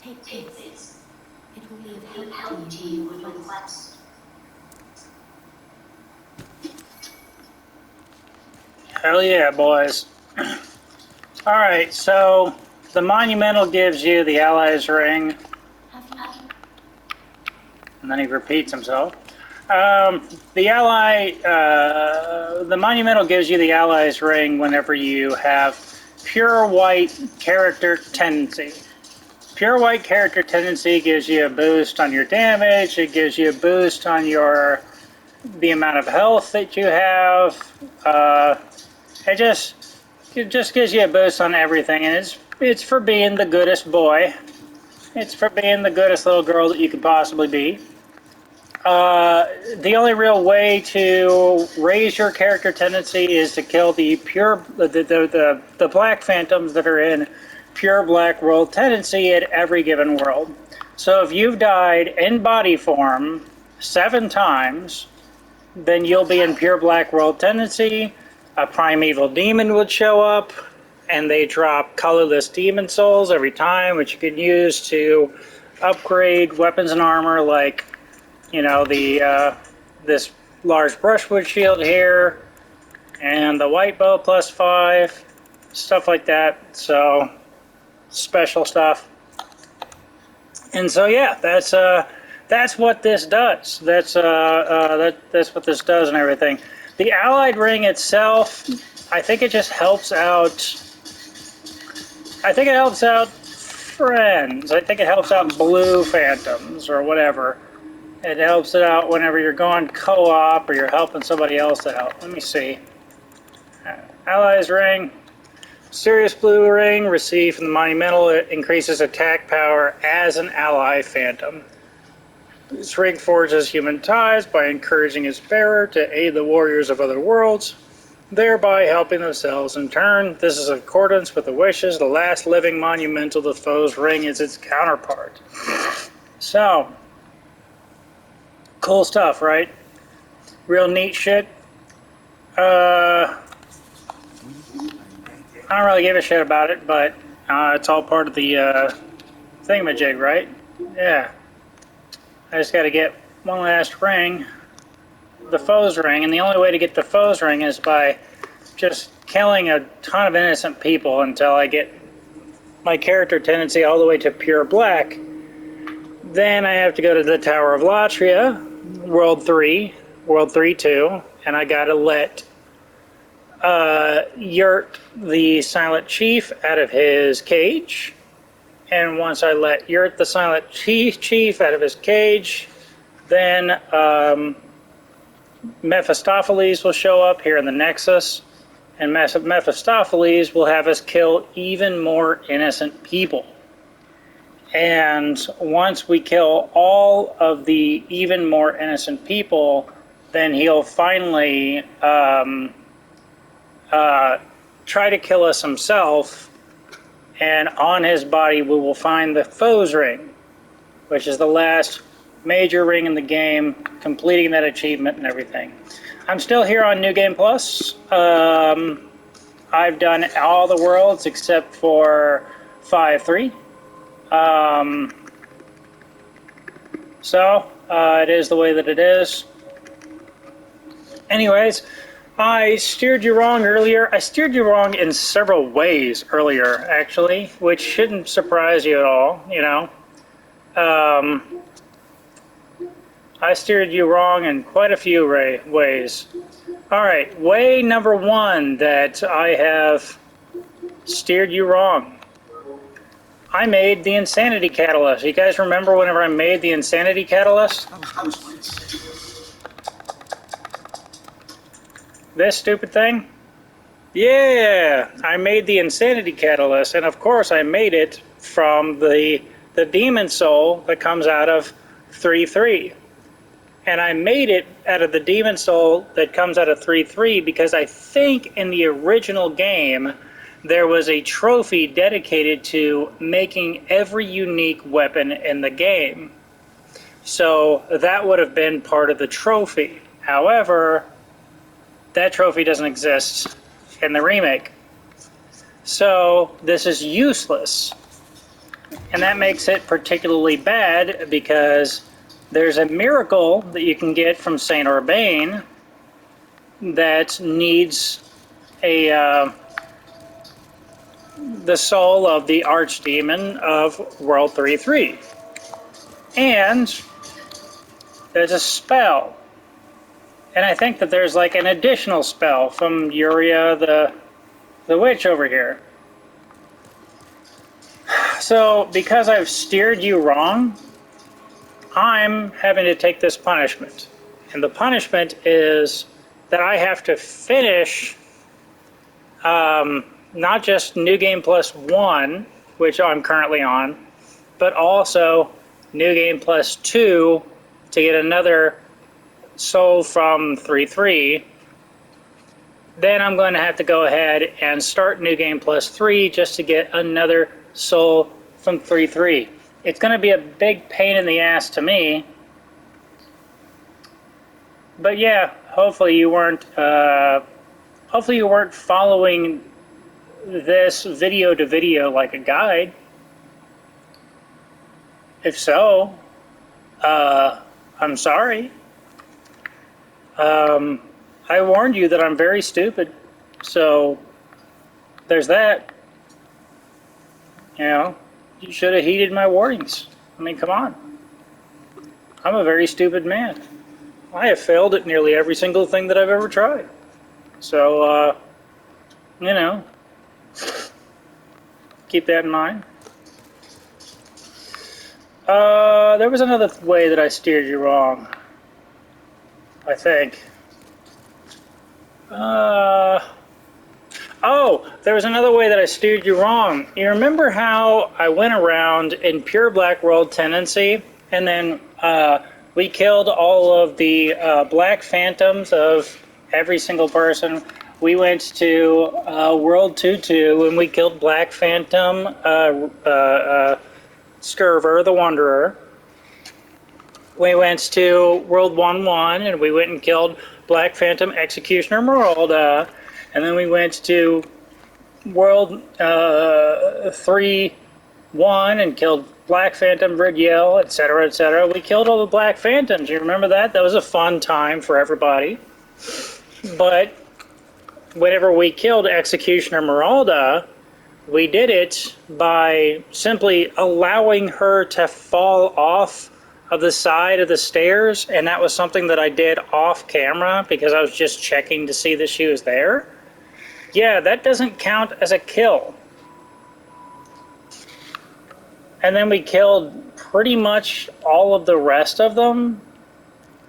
Take this. It will be of help to you with my quest. Hell yeah, boys. Alright, so the Monumental gives you the Allies ring, and then he repeats himself. The Monumental gives you the Allies ring whenever you have pure white character tendency. Pure white character tendency gives you a boost on your damage, it gives you a boost on the amount of health that you have. It just gives you a boost on everything, and it's for being the goodest boy. It's for being the goodest little girl that you could possibly be. The only real way to raise your character tendency is to kill the black phantoms that are in pure black world tendency at every given world. So if you've died in body form 7 times, then you'll be in pure black world tendency. A primeval demon would show up, and they drop colorless demon souls every time, which you can use to upgrade weapons and armor, like, you know, this large brushwood shield here, and the white bow +5, stuff like that. So special stuff. And so yeah, that's what this does. That's what this does and everything. The Allied ring itself, I think it just helps out. I think it helps out friends. I think it helps out blue phantoms or whatever. It helps it out whenever you're going co-op or you're helping somebody else out. Let me see. Allies ring. Sirius blue ring received from the Monumental. It increases attack power as an ally phantom. This ring forges human ties by encouraging its bearer to aid the warriors of other worlds, thereby helping themselves in turn. This is in accordance with the wishes of the last living Monumental. The foe's ring is its counterpart. So, cool stuff, right? Real neat shit. I don't really give a shit about it, but it's all part of the thingamajig, right? Yeah. I just got to get one last ring, the foe's ring, and the only way to get the foe's ring is by just killing a ton of innocent people until I get my character tendency all the way to pure black. Then I have to go to the Tower of Latria, World 3-2, and I gotta let Yurt, the Silent Chief, out of his cage. And once I let Yurt, the Silent Chief, out of his cage, then Mephistopheles will show up here in the Nexus, and Mephistopheles will have us kill even more innocent people. And once we kill all of the even more innocent people, then he'll finally try to kill us himself, and on his body we will find the foe's ring, which is the last major ring in the game, completing that achievement and everything. I'm still here on New Game Plus. I've done all the worlds except for 5.3. So it is the way that it is. Anyways, I steered you wrong earlier. I steered you wrong in several ways earlier, actually, which shouldn't surprise you at all, you know. I steered you wrong in quite a few ways. All right, way number 1 that I have steered you wrong. I made the Insanity Catalyst. You guys remember whenever I made the Insanity Catalyst? This stupid thing? Yeah, I made the Insanity Catalyst, and of course I made it from the demon soul that comes out of 3.3. And I made it out of the demon soul that comes out of 3.3 because I think in the original game there was a trophy dedicated to making every unique weapon in the game. So that would have been part of the trophy. However, that trophy doesn't exist in the remake. So this is useless. And that makes it particularly bad because there's a miracle that you can get from Saint Urbane that needs a the soul of the archdemon of World 3-3. And there's a spell. And I think that there's like an additional spell from Yuria the witch over here. So because I've steered you wrong, I'm having to take this punishment. And the punishment is that I have to finish not just New Game Plus 1, which I'm currently on, but also New Game Plus 2 to get another soul from 3-3. Then I'm going to have to go ahead and start New Game Plus 3 just to get another soul from 3-3. It's going to be a big pain in the ass to me. But yeah, hopefully you weren't following this video to video like a guide. If so, I'm sorry. I warned you that I'm very stupid, so there's that. You know, you should have heeded my warnings. I mean, come on. I'm a very stupid man. I have failed at nearly every single thing that I've ever tried. So, you know, keep that in mind. There was another way that I steered you wrong, I think. Oh, there was another way that I steered you wrong. You remember how I went around in pure Black World Tendency, and then we killed all of the Black Phantoms of every single person? We went to World 2-2, and we killed Black Phantom, Scurver, the Wanderer. We went to World 1-1, and we went and killed Black Phantom, Executioner, Maralda. And then we went to World 3-1 and killed Black Phantom, Brigiel, etc., etc. We killed all the Black Phantoms. You remember that? That was a fun time for everybody. But whenever we killed Executioner Maralda, we did it by simply allowing her to fall off of the side of the stairs, and that was something that I did off camera because I was just checking to see that she was there. Yeah, that doesn't count as a kill. And then we killed pretty much all of the rest of them,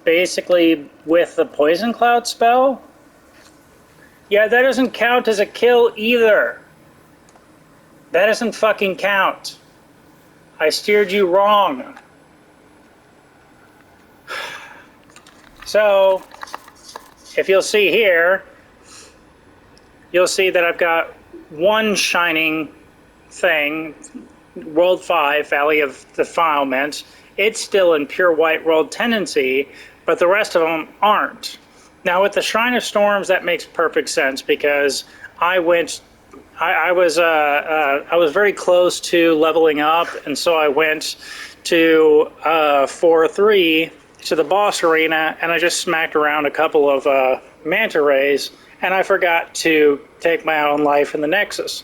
basically with the Poison Cloud spell. Yeah, that doesn't count as a kill either. That doesn't fucking count. I steered you wrong. So, if you'll see here, you'll see that I've got one shining thing, World 5, Valley of Defilement. It's still in pure White World Tendency, but the rest of them aren't. Now with the Shrine of Storms, that makes perfect sense because I was very close to leveling up, and so I went to 4-3 to the boss arena, and I just smacked around a couple of manta rays, and I forgot to take my own life in the Nexus.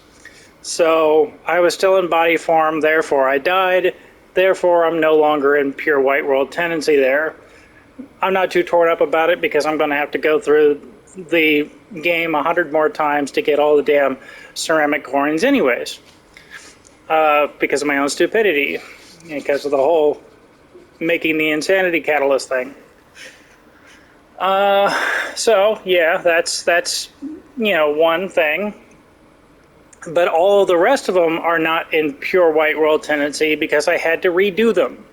So I was still in body form, therefore I died, therefore I'm no longer in pure White World Tendency there. I'm not too torn up about it because I'm going to have to go through the game 100 more times to get all the damn ceramic coins anyways. Because of my own stupidity, because of the whole making the insanity catalyst thing. So yeah, that's you know, one thing. But all of the rest of them are not in pure White World Tendency because I had to redo them.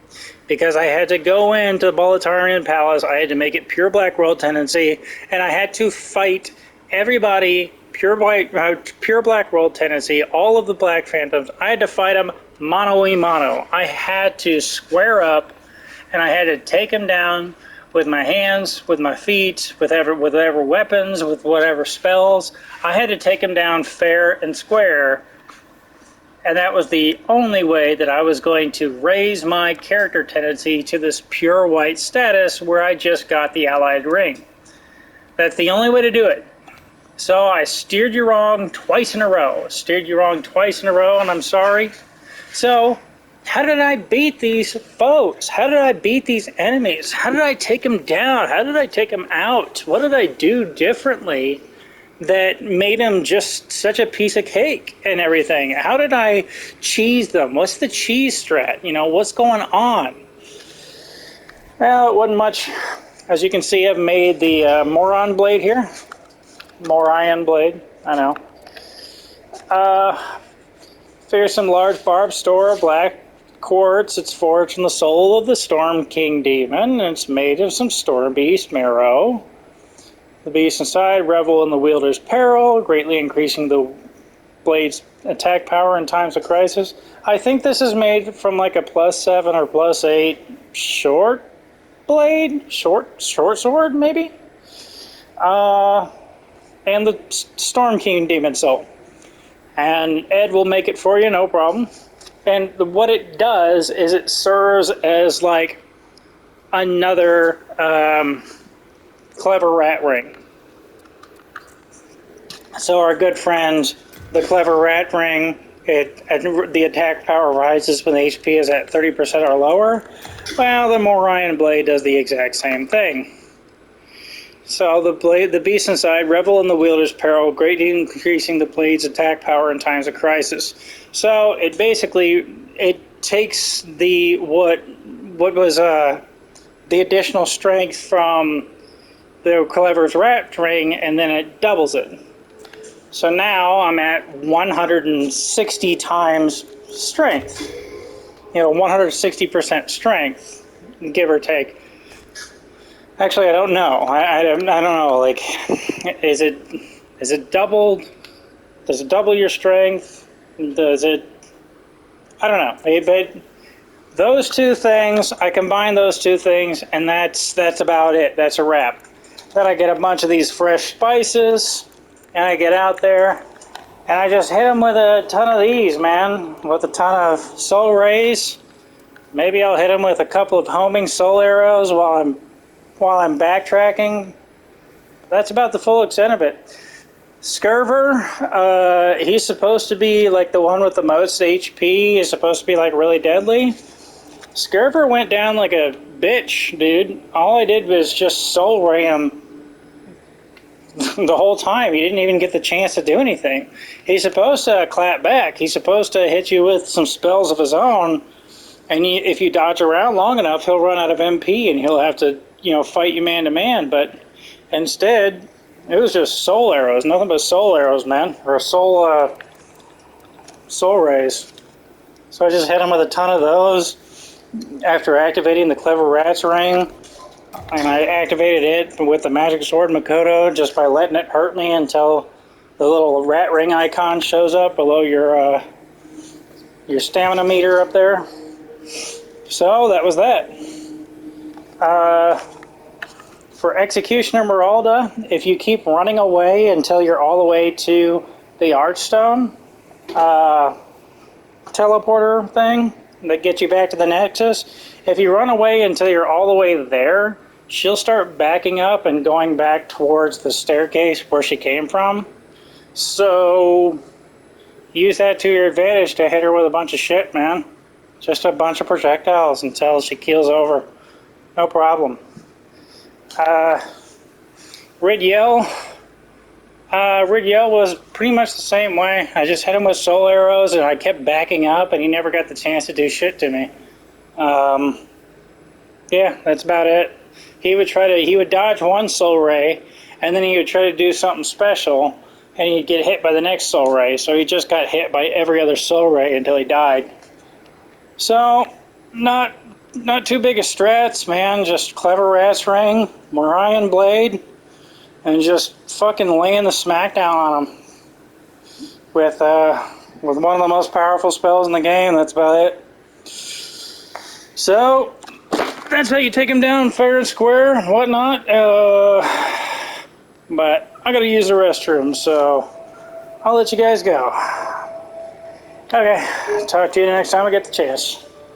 Because I had to go into the Boletarian Palace, I had to make it pure Black World Tendency, and I had to fight everybody pure Black World Tendency, all of the Black Phantoms. I had to fight them mano-y-mano. I had to square up, and I had to take them down with my hands, with my feet, with whatever weapons, with whatever spells. I had to take them down fair and square. And that was the only way that I was going to raise my character tendency to this pure white status where I just got the allied ring. That's the only way to do it. So I steered you wrong twice in a row. Steered you wrong twice in a row, and I'm sorry. So, how did I beat these foes? How did I beat these enemies? How did I take them down? How did I take them out? What did I do differently that made them just such a piece of cake and everything? How did I cheese them? What's the cheese strat? You know, what's going on? Well, it wasn't much. As you can see, I've made the Moron blade here. Morion blade, I know. Figure some large barb store, black quartz. It's forged from the soul of the Storm King Demon, and it's made of some Storm Beast marrow. The beast inside revel in the wielder's peril, greatly increasing the blade's attack power in times of crisis. I think this is made from like a +7 or +8 short blade, short sword maybe. And the Storm King Demon Soul. And Ed will make it for you, no problem. And what it does is it serves as like another clever rat ring. So our good friend, the clever rat ring, the attack power rises when the HP is at 30% or lower. Well, the Morion blade does the exact same thing. So the beast inside revel in the wielder's peril, greatly increasing the blade's attack power in times of crisis. So it basically takes what was the additional strength from the clever's rat ring, and then it doubles it. So now I'm at 160 times strength. You know, 160% strength, give or take. Actually, I don't know. I don't know. Like, is it doubled? Does it double your strength? Does it? I don't know. But those two things, I combine those two things, and that's about it. That's a wrap. Then I get a bunch of these fresh spices, and I get out there, and I just hit them with a ton of these, man. With a ton of soul rays. Maybe I'll hit them with a couple of homing soul arrows while I'm backtracking. That's about the full extent of it. Scurver, he's supposed to be like the one with the most HP. He's supposed to be like really deadly. Scurver went down like a bitch, dude. All I did was just soul ray him the whole time. He didn't even get the chance to do anything. He's supposed to clap back. He's supposed to hit you with some spells of his own, and if you dodge around long enough, he'll run out of MP and he'll have to, you know, fight you man to man. But instead, it was just soul arrows, nothing but soul arrows, man, or soul rays. So I just hit him with a ton of those after activating the Clever Rat's ring, and I activated it with the Magic Sword Makoto just by letting it hurt me until the little rat ring icon shows up below your stamina meter up there. So that was that. For Executioner Meralda, if you keep running away until you're all the way to the Archstone teleporter thing that gets you back to the Nexus, if you run away until you're all the way there, she'll start backing up and going back towards the staircase where she came from. So use that to your advantage to hit her with a bunch of shit, man. Just a bunch of projectiles until she keels over. No problem. Ridyell was pretty much the same way. I just hit him with soul arrows and I kept backing up and he never got the chance to do shit to me. Yeah, that's about it. He would dodge one soul ray and then he would try to do something special and he'd get hit by the next soul ray. So he just got hit by every other soul ray until he died. So, not too big of strats, man. Just Clever Rat's ring, Morion blade, and just fucking laying the smackdown on him with one of the most powerful spells in the game. That's about it. So that's how you take him down fair and square and whatnot. But I gotta use the restroom, so I'll let you guys go. Okay, talk to you next time I get the chance.